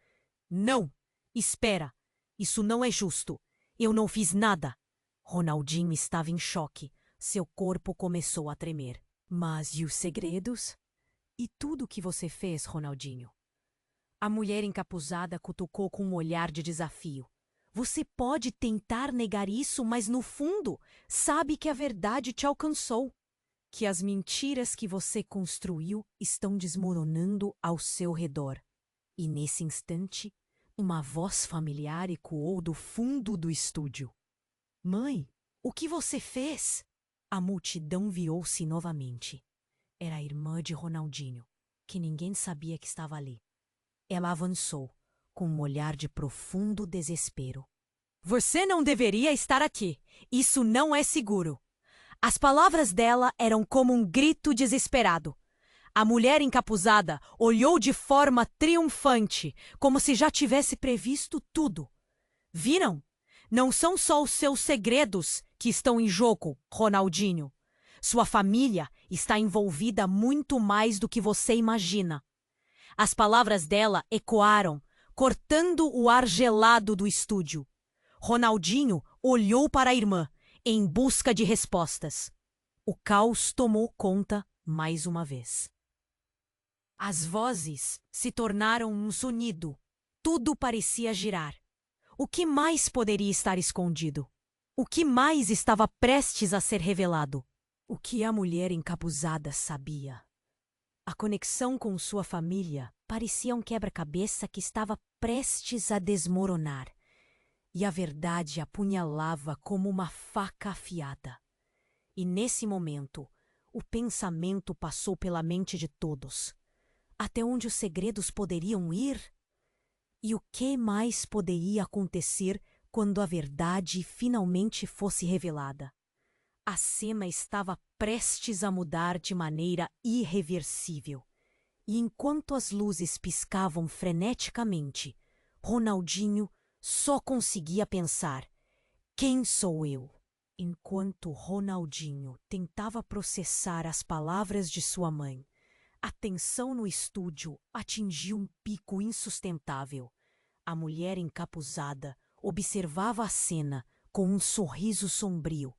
Não! Espera! Isso não é justo! Eu não fiz nada! Ronaldinho estava em choque. Seu corpo começou a tremer. Mas e os segredos? E tudo o que você fez, Ronaldinho? A mulher encapuzada cutucou com um olhar de desafio. Você pode tentar negar isso, mas no fundo, sabe que a verdade te alcançou. Que as mentiras que você construiu estão desmoronando ao seu redor. E nesse instante, uma voz familiar ecoou do fundo do estúdio. Mãe, o que você fez? A multidão virou-se novamente. Era a irmã de Ronaldinho, que ninguém sabia que estava ali. Ela avançou, com um olhar de profundo desespero. Você não deveria estar aqui. Isso não é seguro. As palavras dela eram como um grito desesperado. A mulher encapuzada olhou de forma triunfante, como se já tivesse previsto tudo. Viram? Não são só os seus segredos que estão em jogo, Ronaldinho. Sua família está envolvida muito mais do que você imagina. As palavras dela ecoaram, cortando o ar gelado do estúdio. Ronaldinho olhou para a irmã, em busca de respostas. O caos tomou conta mais uma vez. As vozes se tornaram um sonido. Tudo parecia girar. O que mais poderia estar escondido? O que mais estava prestes a ser revelado? O que a mulher encapuzada sabia? A conexão com sua família parecia um quebra-cabeça que estava prestes a desmoronar. E a verdade apunhalava como uma faca afiada. E nesse momento, o pensamento passou pela mente de todos. Até onde os segredos poderiam ir? E o que mais poderia acontecer quando a verdade finalmente fosse revelada? A cena estava prestes a mudar de maneira irreversível. E enquanto as luzes piscavam freneticamente, Ronaldinho só conseguia pensar: quem sou eu? Enquanto Ronaldinho tentava processar as palavras de sua mãe, a tensão no estúdio atingiu um pico insustentável. A mulher encapuzada observava a cena com um sorriso sombrio,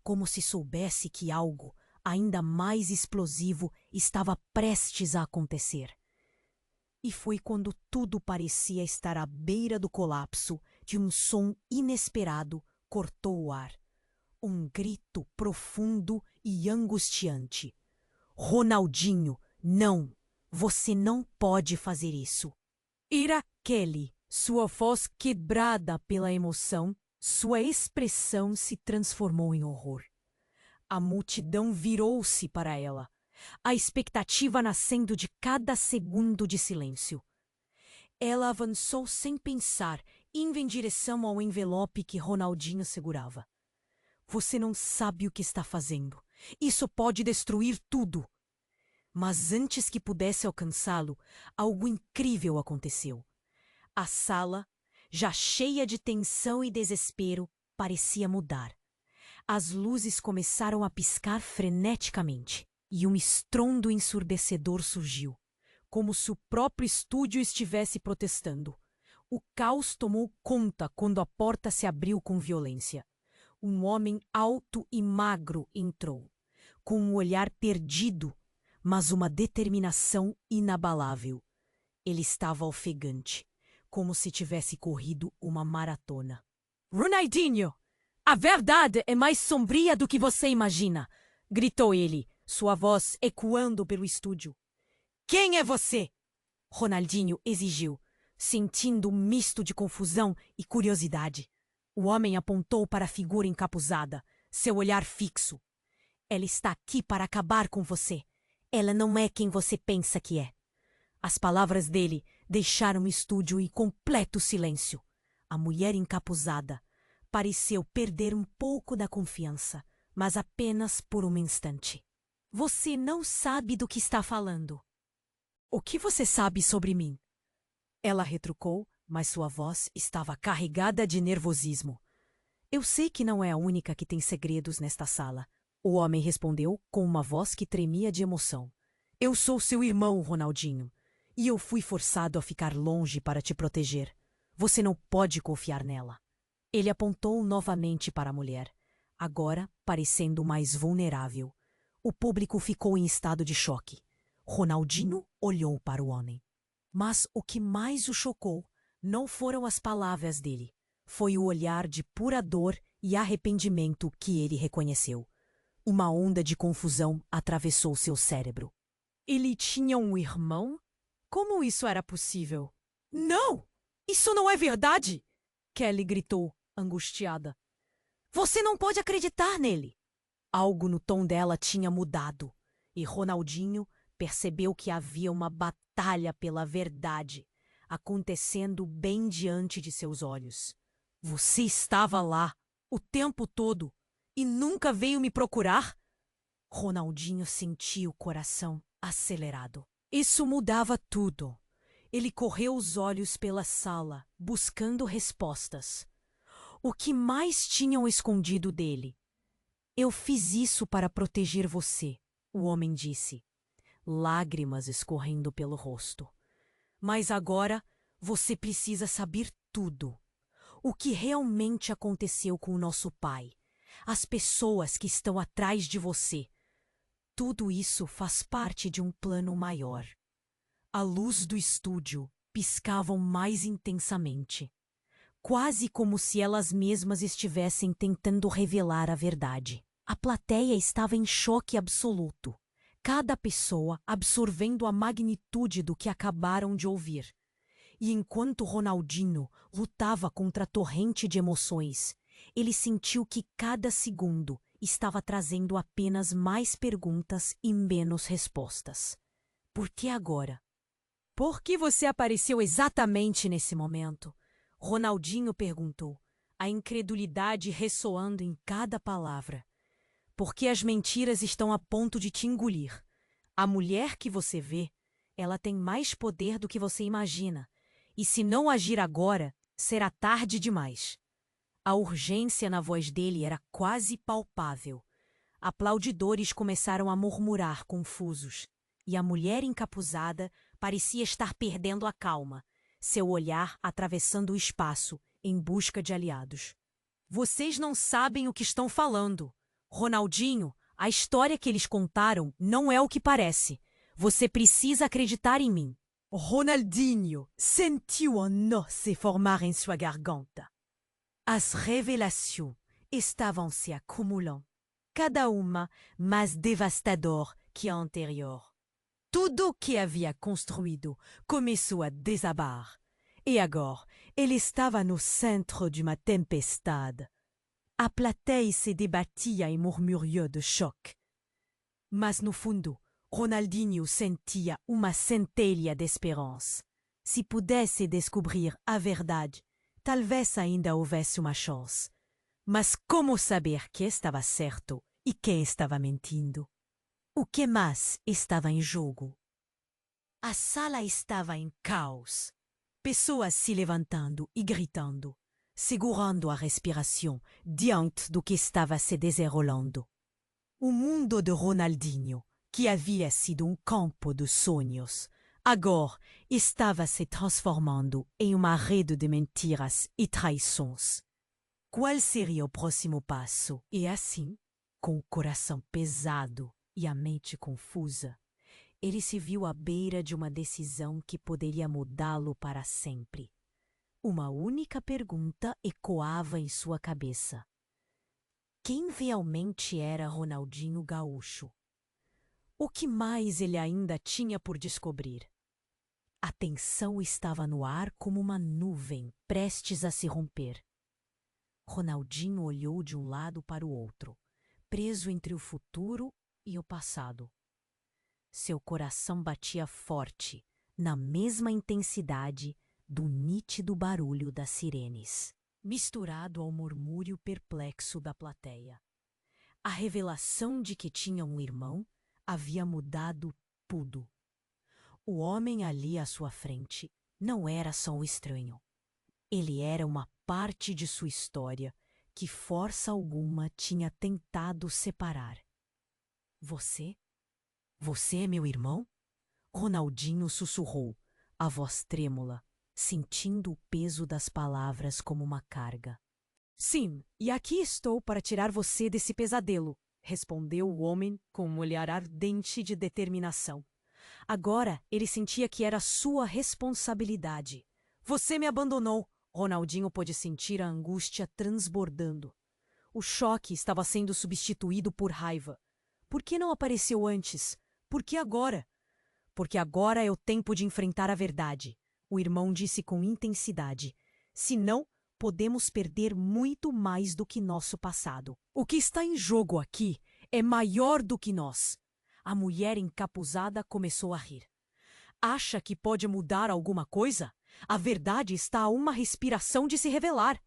como se soubesse que algo ainda mais explosivo estava prestes a acontecer. E foi quando tudo parecia estar à beira do colapso que um som inesperado cortou o ar. Um grito profundo e angustiante. Ronaldinho, não! Você não pode fazer isso. Era Kelly, sua voz quebrada pela emoção, sua expressão se transformou em horror. A multidão virou-se para ela, a expectativa nascendo de cada segundo de silêncio. Ela avançou sem pensar, indo em direção ao envelope que Ronaldinho segurava. Você não sabe o que está fazendo. Isso pode destruir tudo. Mas antes que pudesse alcançá-lo, algo incrível aconteceu. A sala, já cheia de tensão e desespero, parecia mudar. As luzes começaram a piscar freneticamente, e um estrondo ensurdecedor surgiu, como se o próprio estúdio estivesse protestando. O caos tomou conta quando a porta se abriu com violência. Um homem alto e magro entrou, com um olhar perdido, mas uma determinação inabalável. Ele estava ofegante, como se tivesse corrido uma maratona. Ronaldinho! A verdade é mais sombria do que você imagina! Gritou ele, sua voz ecoando pelo estúdio. Quem é você? Ronaldinho exigiu, sentindo um misto de confusão e curiosidade. O homem apontou para a figura encapuzada, seu olhar fixo. Ela está aqui para acabar com você. Ela não é quem você pensa que é. As palavras dele deixaram o estúdio em completo silêncio. A mulher encapuzada pareceu perder um pouco da confiança, mas apenas por um instante. Você não sabe do que está falando. O que você sabe sobre mim? Ela retrucou, mas sua voz estava carregada de nervosismo. Eu sei que não é a única que tem segredos nesta sala. O homem respondeu com uma voz que tremia de emoção. Eu sou seu irmão, Ronaldinho, e eu fui forçado a ficar longe para te proteger. Você não pode confiar nela. Ele apontou novamente para a mulher, agora parecendo mais vulnerável. O público ficou em estado de choque. Ronaldinho olhou para o homem. Mas o que mais o chocou não foram as palavras dele. Foi o olhar de pura dor e arrependimento que ele reconheceu. Uma onda de confusão atravessou seu cérebro. Ele tinha um irmão? Como isso era possível? Não! Isso não é verdade! Kelly gritou, angustiada. Você não pode acreditar nele! Algo no tom dela tinha mudado, e Ronaldinho percebeu que havia uma batalha pela verdade acontecendo bem diante de seus olhos. Você estava lá o tempo todo e nunca veio me procurar? Ronaldinho sentiu o coração acelerado. Isso mudava tudo. Ele correu os olhos pela sala, buscando respostas. O que mais tinham escondido dele? Eu fiz isso para proteger você, o homem disse, lágrimas escorrendo pelo rosto. Mas agora você precisa saber tudo. O que realmente aconteceu com o nosso pai? As pessoas que estão atrás de você. Tudo isso faz parte de um plano maior. A luz do estúdio piscava mais intensamente, quase como se elas mesmas estivessem tentando revelar a verdade. A plateia estava em choque absoluto, cada pessoa absorvendo a magnitude do que acabaram de ouvir. E enquanto Ronaldinho lutava contra a torrente de emoções, ele sentiu que cada segundo estava trazendo apenas mais perguntas e menos respostas. Por que agora? Por que você apareceu exatamente nesse momento? Ronaldinho perguntou, a incredulidade ressoando em cada palavra. Porque as mentiras estão a ponto de te engolir. A mulher que você vê, ela tem mais poder do que você imagina. E se não agir agora, será tarde demais. A urgência na voz dele era quase palpável. Aplaudidores começaram a murmurar confusos. E a mulher encapuzada parecia estar perdendo a calma, seu olhar atravessando o espaço em busca de aliados. Vocês não sabem o que estão falando. Ronaldinho, a história que eles contaram não é o que parece. Você precisa acreditar em mim. Ronaldinho sentiu um nó se formar em sua garganta. As revelações estavam se acumulando, cada uma mais devastadora que a anterior. Tudo o que havia construído começou a desabar. E agora ele estava no centro de uma tempestade. A plateia se debatia em murmúrios de choque. Mas no fundo, Ronaldinho sentia uma centelha de esperança. Se pudesse descobrir a verdade, talvez ainda houvesse uma chance. Mas como saber que estava certo e quem estava mentindo? O que mais estava em jogo? A sala estava em caos. Pessoas se levantando e gritando, segurando a respiração diante do que estava se desenrolando. O mundo de Ronaldinho, que havia sido um campo de sonhos, agora estava se transformando em uma rede de mentiras e traições. Qual seria o próximo passo? E assim, com o coração pesado e a mente confusa, ele se viu à beira de uma decisão que poderia mudá-lo para sempre. Uma única pergunta ecoava em sua cabeça. Quem realmente era Ronaldinho Gaúcho? O que mais ele ainda tinha por descobrir? A tensão estava no ar como uma nuvem prestes a se romper. Ronaldinho olhou de um lado para o outro, preso entre o futuro e o passado. Seu coração batia forte, na mesma intensidade do nítido barulho das sirenes, misturado ao murmúrio perplexo da plateia. A revelação de que tinha um irmão havia mudado tudo. O homem ali à sua frente não era só um estranho. Ele era uma parte de sua história que força alguma tinha tentado separar. Você? Você é meu irmão? Ronaldinho sussurrou, a voz trêmula, sentindo o peso das palavras como uma carga. Sim, e aqui estou para tirar você desse pesadelo, respondeu o homem com um olhar ardente de determinação. Agora ele sentia que era sua responsabilidade. Você me abandonou. Ronaldinho pôde sentir a angústia transbordando. O choque estava sendo substituído por raiva. Por que não apareceu antes? Por que agora? Porque agora é o tempo de enfrentar a verdade, o irmão disse com intensidade. Senão, podemos perder muito mais do que nosso passado. O que está em jogo aqui é maior do que nós. A mulher encapuzada começou a rir. Acha que pode mudar alguma coisa? A verdade está a uma respiração de se revelar.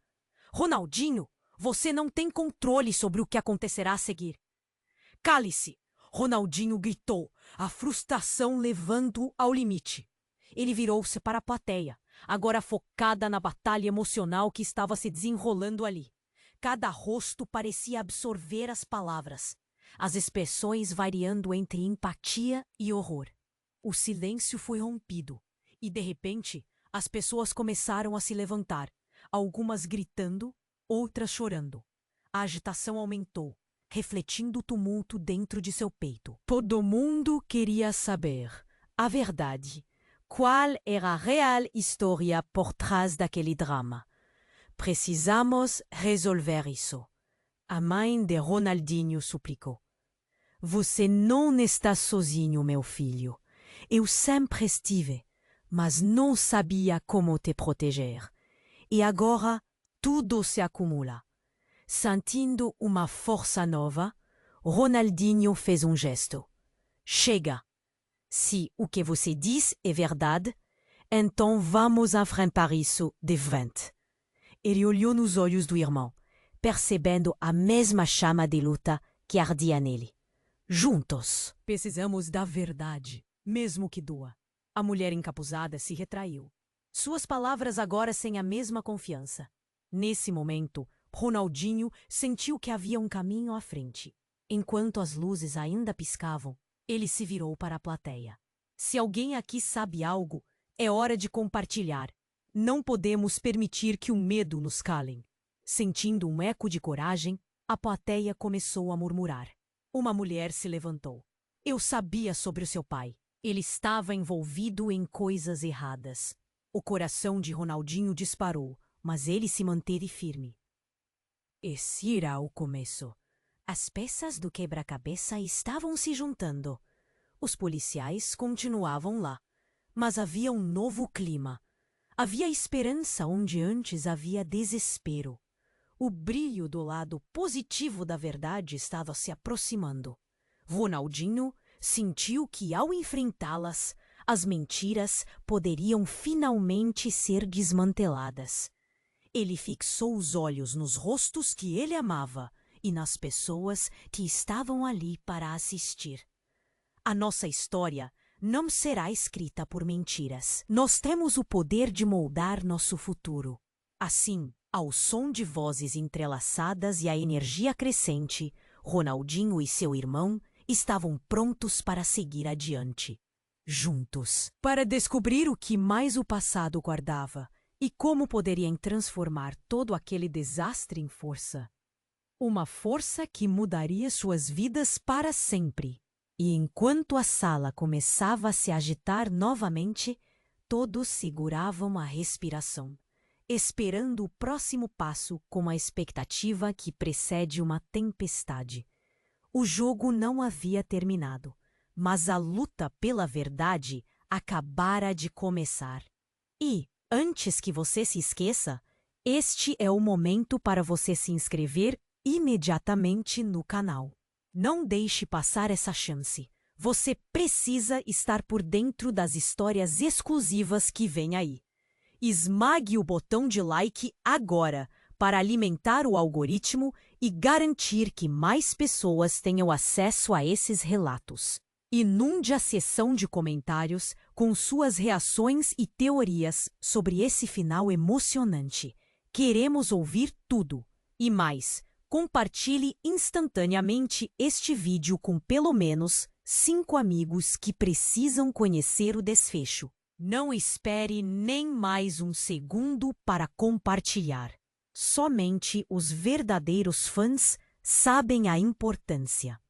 Ronaldinho, você não tem controle sobre o que acontecerá a seguir. Cale-se! Ronaldinho gritou, a frustração levando-o ao limite. Ele virou-se para a plateia, agora focada na batalha emocional que estava se desenrolando ali. Cada rosto parecia absorver as palavras, as expressões variando entre empatia e horror. O silêncio foi rompido, e de repente, as pessoas começaram a se levantar, algumas gritando, outras chorando. A agitação aumentou, refletindo o tumulto dentro de seu peito. Todo mundo queria saber a verdade. Qual era a real história por trás daquele drama? Precisamos resolver isso. A mãe de Ronaldinho suplicou. Você não está sozinho, meu filho. Eu sempre estive, mas não sabia como te proteger. E agora tudo se acumula. Sentindo uma força nova, Ronaldinho fez um gesto. Chega! Se o que você diz é verdade, Então vamos enfrentar isso de frente. Ele olhou nos olhos do irmão, percebendo a mesma chama de luta que ardia nele. Juntos. Precisamos da verdade, mesmo que doa. A mulher encapuzada se retraiu. Suas palavras agora sem a mesma confiança. Nesse momento, Ronaldinho sentiu que havia um caminho à frente. Enquanto as luzes ainda piscavam, ele se virou para a plateia. Se alguém aqui sabe algo, é hora de compartilhar. Não podemos permitir que o medo nos cale. Sentindo um eco de coragem, a plateia começou a murmurar. Uma mulher se levantou. Eu sabia sobre o seu pai. Ele estava envolvido em coisas erradas. O coração de Ronaldinho disparou, mas ele se manteve firme. Esse era o começo. As peças do quebra-cabeça estavam se juntando. Os policiais continuavam lá, mas havia um novo clima. Havia esperança onde antes havia desespero. O brilho do lado positivo da verdade estava se aproximando. Ronaldinho sentiu que, ao enfrentá-las, as mentiras poderiam finalmente ser desmanteladas. Ele fixou os olhos nos rostos que ele amava e nas pessoas que estavam ali para assistir. A nossa história não será escrita por mentiras. Nós temos o poder de moldar nosso futuro. Assim, ao som de vozes entrelaçadas e a energia crescente, Ronaldinho e seu irmão estavam prontos para seguir adiante. Juntos, para descobrir o que mais o passado guardava e como poderiam transformar todo aquele desastre em força. Uma força que mudaria suas vidas para sempre. E enquanto a sala começava a se agitar novamente, todos seguravam a respiração, esperando o próximo passo com a expectativa que precede uma tempestade. O jogo não havia terminado, mas a luta pela verdade acabara de começar. E, antes que você se esqueça, este é o momento para você se inscrever imediatamente no canal. Não deixe passar essa chance. Você precisa estar por dentro das histórias exclusivas que vêm aí. Esmague o botão de like agora para alimentar o algoritmo e garantir que mais pessoas tenham acesso a esses relatos. Inunde a seção de comentários com suas reações e teorias sobre esse final emocionante. Queremos ouvir tudo. E mais, compartilhe instantaneamente este vídeo com pelo menos 5 amigos que precisam conhecer o desfecho. Não espere nem mais um segundo para compartilhar. Somente os verdadeiros fãs sabem a importância.